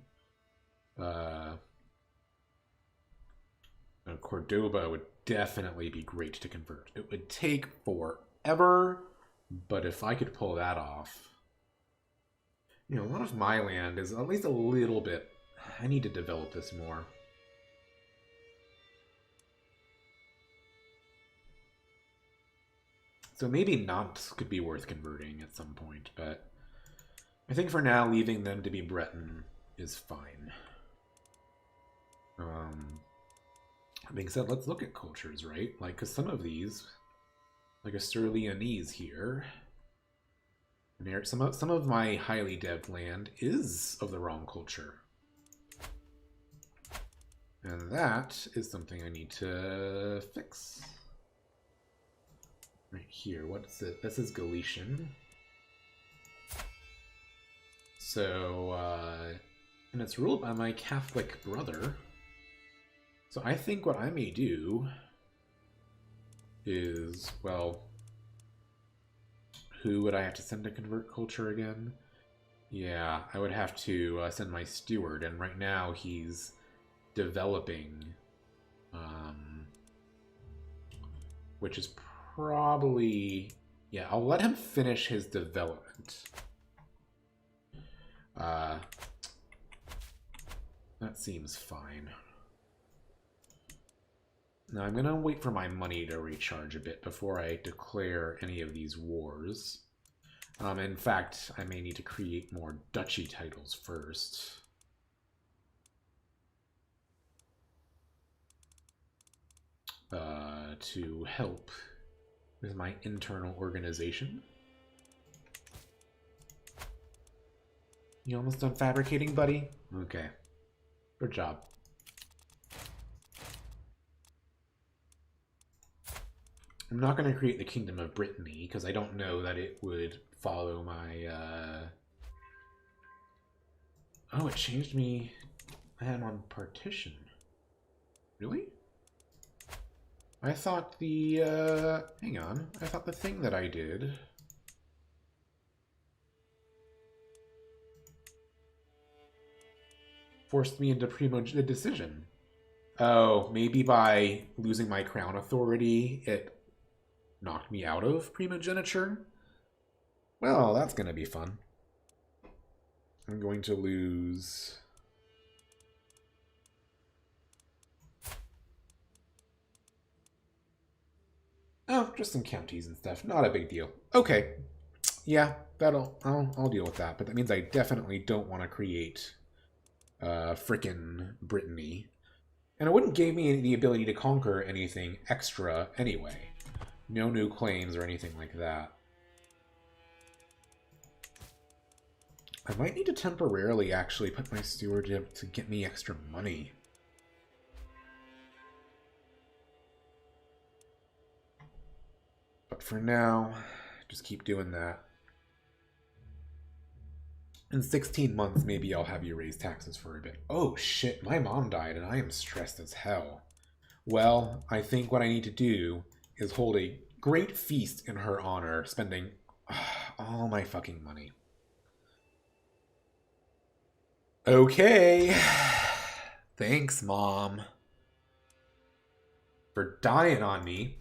Cordoba would definitely be great to convert. It would take forever, but if I could pull that off... You know, a lot of my land is at least a little bit... I need to develop this more. So maybe Nantes could be worth converting at some point, but I think for now, leaving them to be Breton is fine. That being said, let's look at cultures, right? Like, because some of these, like a Sir Leonese here, and some of my highly devved land is of the wrong culture. And that is something I need to fix. Right here, what's it? This is Galician. So, and it's ruled by my Catholic brother. So I think what I may do is, well, who would I have to send to convert culture again? Yeah, I would have to send my steward, and right now he's developing, which is probably... Yeah, I'll let him finish his development. That seems fine. Now I'm gonna wait for my money to recharge a bit before I declare any of these wars. In fact, I may need to create more duchy titles first. To help with my internal organization. You almost done fabricating, buddy? Okay. Good job. I'm not going to create the Kingdom of Brittany, because I don't know that it would follow my... Oh, it changed me... I had on partition. Really? I thought the... Hang on. I thought the thing that I did... forced me into the decision. Oh, maybe by losing my crown authority, it knocked me out of primogeniture? Well, that's going to be fun. I'm going to lose... Oh, just some counties and stuff. Not a big deal. Okay. Yeah, I'll deal with that. But that means I definitely don't want to create frickin' Brittany. And it wouldn't give me the ability to conquer anything extra anyway. No new claims or anything like that. I might need to temporarily actually put my stewardship to get me extra money. But for now, just keep doing that. In 16 months, maybe I'll have you raise taxes for a bit. Oh shit, my mom died and I am stressed as hell. Well, I think what I need to do is hold a great feast in her honor, spending all my fucking money. Okay. Thanks, Mom. For dying on me.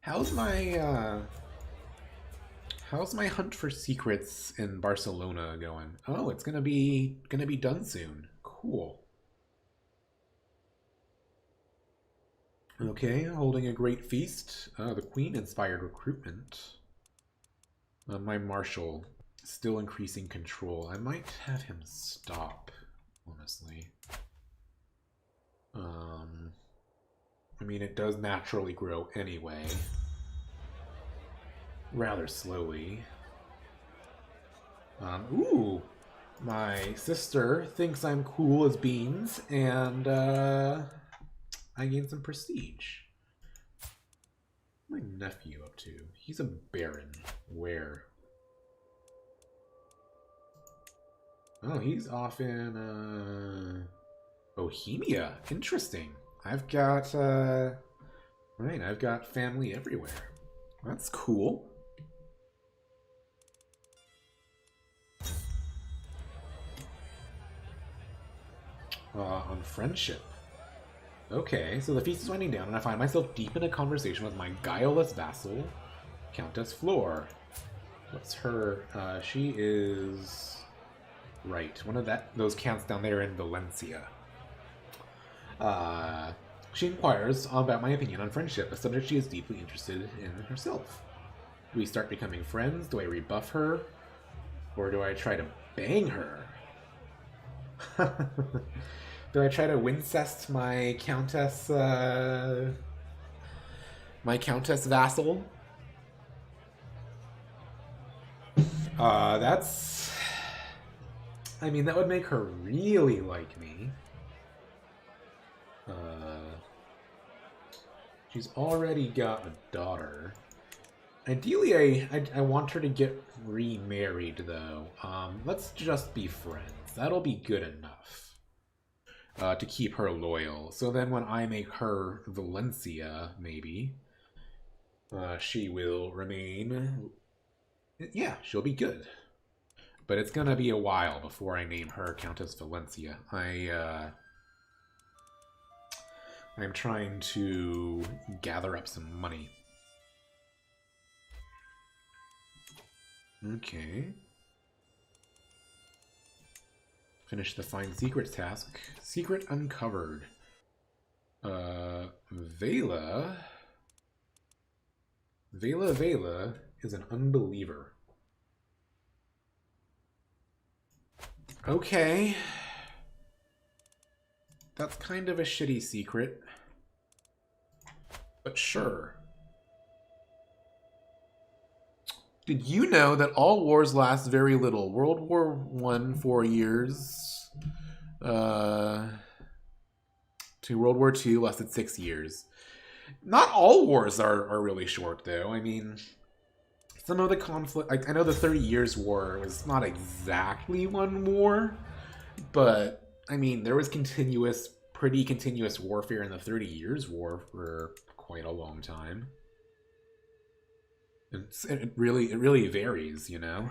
How's my hunt for secrets in Barcelona going? Oh, it's gonna be done soon. Cool. Okay, holding a great feast. The Queen inspired recruitment. My Marshal still increasing control. I might have him stop, honestly. I mean, it does naturally grow anyway. Rather slowly. Ooh! My sister thinks I'm cool as beans, and, I gain some prestige. What's my nephew up to? He's a baron. Where? Oh, he's off in, Bohemia. Interesting. I've got, right, I've got family everywhere. That's cool. On friendship. Okay, so the feast is winding down, and I find myself deep in a conversation with my guileless vassal, Countess Flor. What's her? She is... Right, one of those counts down there in Valencia. She inquires about my opinion on friendship, a subject she is deeply interested in herself. Do we start becoming friends? Do I rebuff her? Or do I try to bang her? Do I try to Wincest my Countess vassal? That's... I mean, that would make her really like me. She's already got a daughter. Ideally, I want her to get remarried, though. Let's just be friends. That'll be good enough to keep her loyal. So then when I make her Valencia, maybe, she will remain... Yeah, she'll be good. But it's gonna be a while before I name her Countess Valencia. I'm trying to gather up some money. Okay. Finish the Find Secrets task. Secret uncovered. Vela is an unbeliever. Okay. That's kind of a shitty secret. But sure. Did you know that all wars last very little? World War I, 4 years. To World War II lasted 6 years. Not all wars are really short, though. I mean, some of the conflict... I know the 30 Years' War was not exactly one war, but... I mean, there was pretty continuous warfare in the 30 Years' War for quite a long time. It really varies, you know?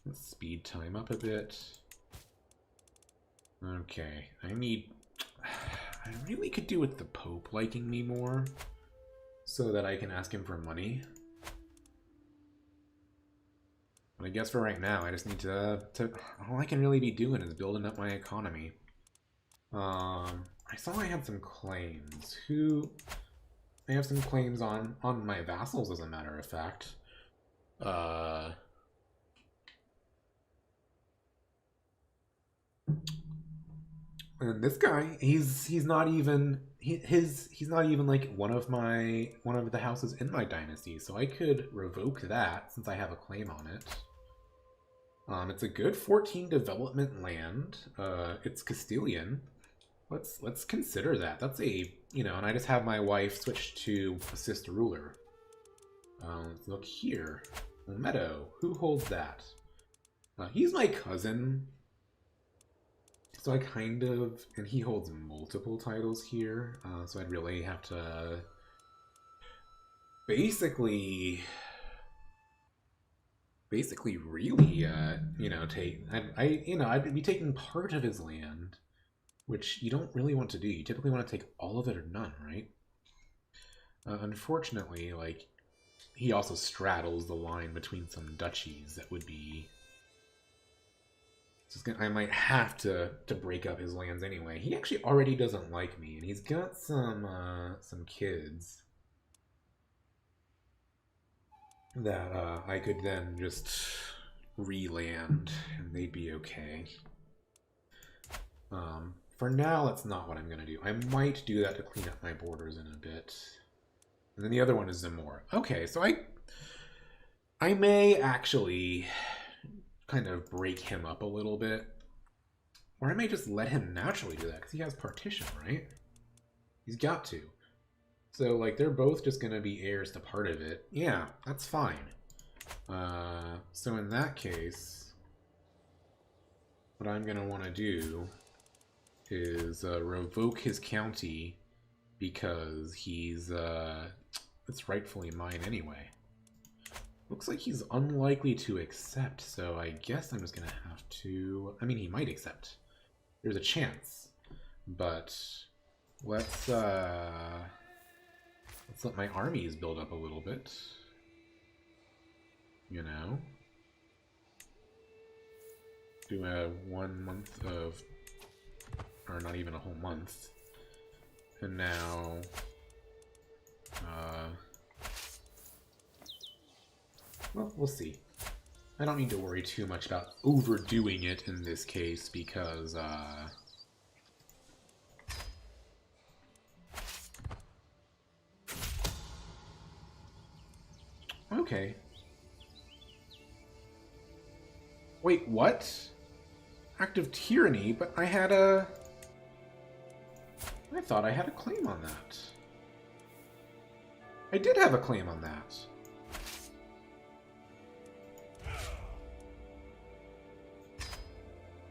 Let's speed time up a bit. Okay, I really could do with the Pope liking me more so that I can ask him for money. But I guess for right now, I just need to all I can really be doing is building up my economy. I saw I had some claims. I have some claims on my vassals, as a matter of fact. And this guy, he's not even he's not even like one of the houses in my dynasty, so I could revoke that since I have a claim on it. It's a good 14 development land. It's Castilian. Let's consider that. That's a and I just have my wife switch to assist ruler. Let's look here. Meadow. Who holds that? He's my cousin. So I kind of, and he holds multiple titles here, so I'd really have to basically really, take, I'd be taking part of his land, which you don't really want to do. You typically want to take all of it or none, right? Unfortunately, like, he also straddles the line between some duchies that would be... I might have to break up his lands anyway. He actually already doesn't like me, and he's got some kids that I could then just re-land, and they'd be okay. For now, that's not what I'm gonna do. I might do that to clean up my borders in a bit. And then the other one is Zamora. Okay, so I may actually kind of break him up a little bit. Or I may just let him naturally do that, because he has partition, right? He's got to. So, like, they're both just going to be heirs to part of it. Yeah, that's fine. So in that case, what I'm going to want to do is revoke his county, because he's, it's rightfully mine anyway. Looks like he's unlikely to accept, so I guess I'm just gonna have to... I mean, he might accept. There's a chance. But let's let my armies build up a little bit. You know? Do a 1 month of... or not even a whole month. And now... well, we'll see. I don't need to worry too much about overdoing it in this case because, okay. Wait, what? Act of tyranny? But I had a... I thought I had a claim on that. I did have a claim on that.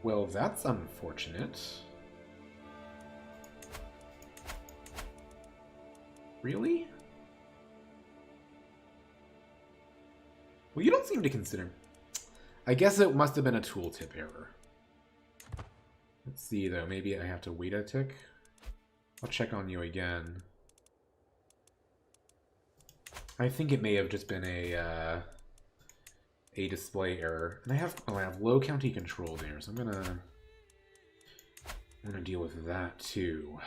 Well, that's unfortunate. Really? Well, you don't seem to consider... I guess it must have been a tooltip error. Let's see, though. Maybe I have to wait a tick. I'll check on you again. I think it may have just been a display error. And I have low county control there, so I'm gonna deal with that too.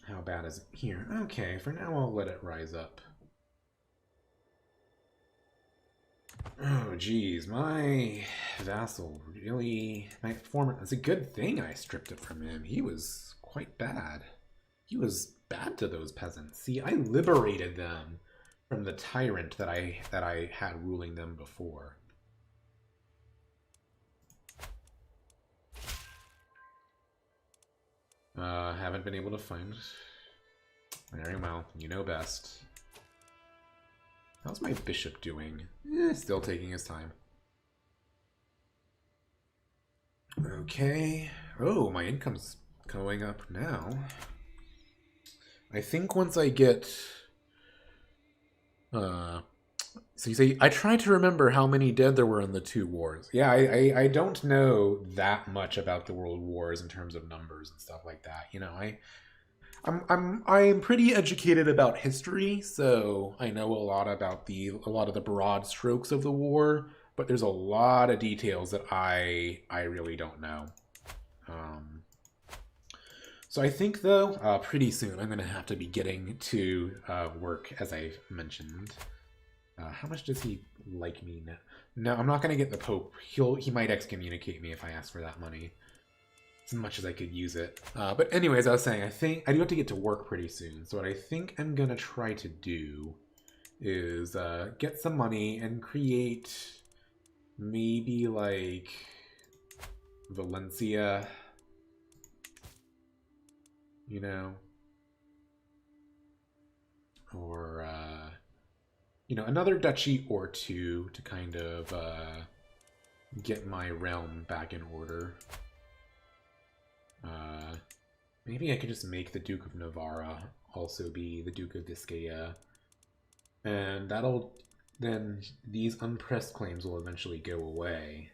How bad is it here? Okay, for now I'll let it rise up. Oh geez, my vassal really... my former... It's a good thing I stripped it from him. He was quite bad. He was bad to those peasants. See, I liberated them from the tyrant that I had ruling them before. Haven't been able to find... Very well, you know best. How's my bishop doing? Still taking his time. Okay. Oh, my income's going up now. I think once I get... so you say, I tried to remember how many dead there were in the 2 wars. Yeah, I don't know that much about the world wars in terms of numbers and stuff like that. You know, I'm pretty educated about history, so I know a lot about a lot of the broad strokes of the war, but there's a lot of details that I really don't know. So I think, though, pretty soon I'm going to have to be getting to work, as I've mentioned. How much does he like me now? No, I'm not going to get the Pope. He might excommunicate me if I ask for that money. As much as I could use it. But anyways, I was saying, I think I do have to get to work pretty soon. So what I think I'm going to try to do is get some money and create maybe like Valencia, you know, or you know, another duchy or two to kind of get my realm back in order. Maybe I could just make the Duke of Navarra also be the Duke of Vizcaya. And that'll... then these unpressed claims will eventually go away.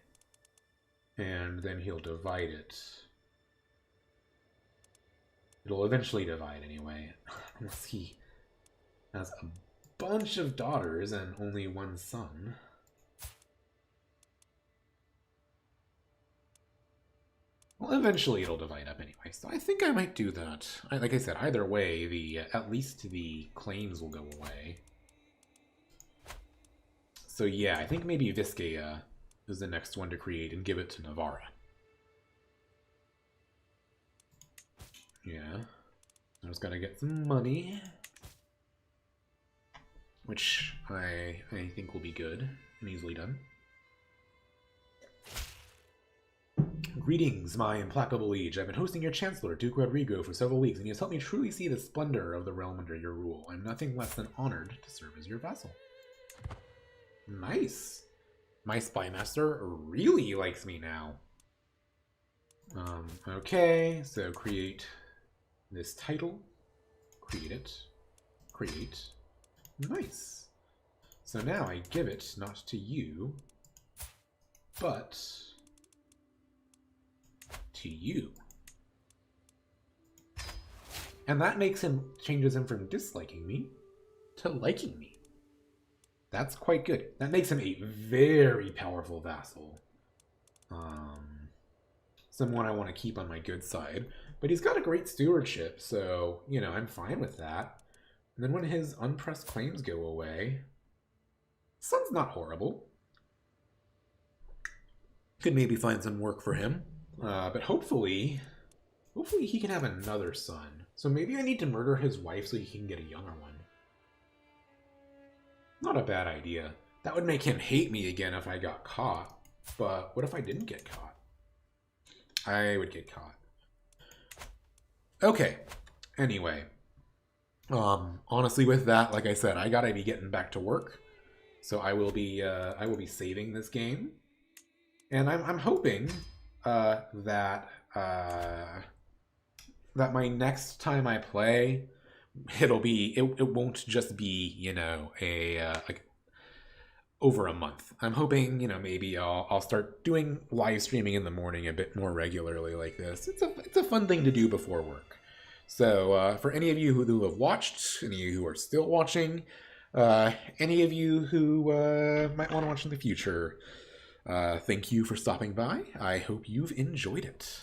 And then he'll divide it. It'll eventually divide anyway. Unless he has a bunch of daughters and only one son. Well, eventually it'll divide up anyway, so I think I might do that. Like I said, either way, at least the claims will go away. So yeah, I think maybe Vizcaya is the next one to create and give it to Navarra. Yeah. I was gonna get some money. Which I think will be good and easily done. Greetings, my implacable liege. I've been hosting your Chancellor, Duke Rodrigo, for several weeks, and he has helped me truly see the splendor of the realm under your rule. I'm nothing less than honored to serve as your vassal. Nice. My spymaster really likes me now. Okay, so create this title. Create it. Create. Nice. So now I give it not to you, but to you. And that makes him, changes him from disliking me to liking me. That's quite good. That makes him a very powerful vassal. Someone I want to keep on my good side. But he's got a great stewardship, so, you know, I'm fine with that. And then when his unpressed claims go away, son's not horrible. Could maybe find some work for him. But hopefully he can have another son. So maybe I need to murder his wife so he can get a younger one. Not a bad idea. That would make him hate me again if I got caught. But what if I didn't get caught? I would get caught. Okay. Anyway. Honestly with that, like I said, I gotta be getting back to work. So I will be saving this game. And I'm hoping that my next time I play, it won't just be, you know, like over a month. I'm hoping, you know, maybe I'll start doing live streaming in the morning a bit more regularly like this. It's a fun thing to do before work. So for any of you who have watched, any of you who are still watching, any of you who might want to watch in the future, thank you for stopping by. I hope you've enjoyed it.